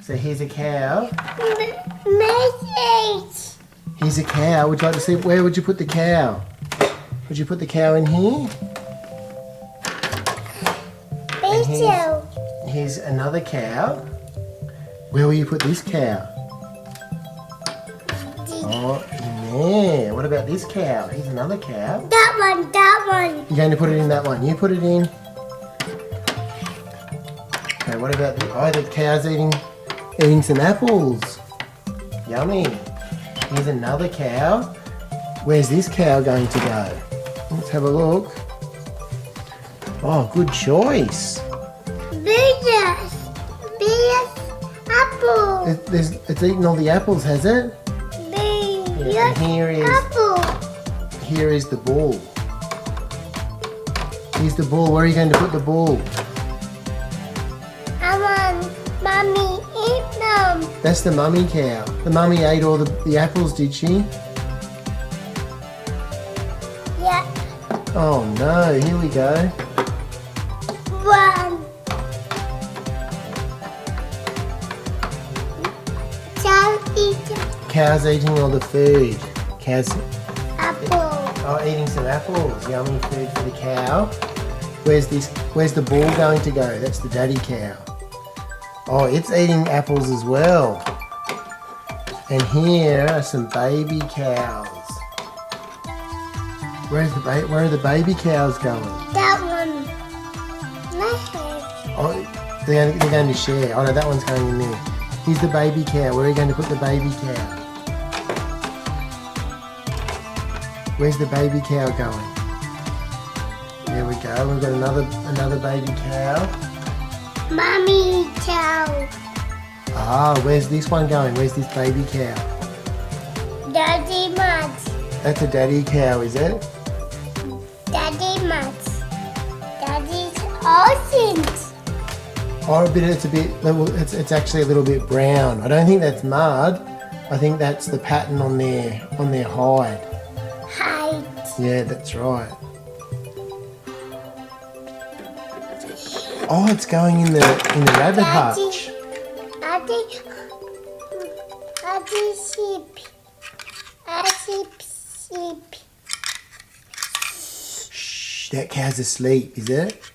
So here's a cow. Message. Here's a cow. Would you like to see? Where would you put the cow? Would you put the cow in here? Here's another cow. Where will you put this cow? Oh, in there. What about this cow? Here's another cow. That one. You're going to put it in that one. You put it in. Okay, what about the cow's eating some apples. Yummy. Here's another cow. Where's this cow going to go? Let's have a look. Oh, good choice. Biggest apple. It's eaten all the apples, has it? Biggest apple. Here is the bull. Here's the bull. Where are you going to put the bull? I want Mommy eat them. That's the mummy cow. The mummy ate all the apples, did she? Yeah. Oh no, here we go. One. Cow's eating all the food. Cow's eating some apples. Yummy food for the cow. Where's the bull going to go? That's the daddy cow. Oh, it's eating apples as well. And here are some baby cows. Where are the baby cows going? That one. Oh, they're going to share. Oh no, that one's going in there. Here's the baby cow. Where are you going to put the baby cow? Where's the baby cow going? There we go. We've got another baby cow. Mommy cow. Ah, where's this one going? Where's this baby cow? Daddy Mutt. That's a daddy cow, is it? Daddy Mutt. Daddy's orange. Oh, it's actually a little bit brown. I don't think that's mud. I think that's the pattern on their hide. Hide. Yeah, that's right. Oh, it's going in the rabbit hutch. Daddy sheep. Shh, that cow's asleep, is it?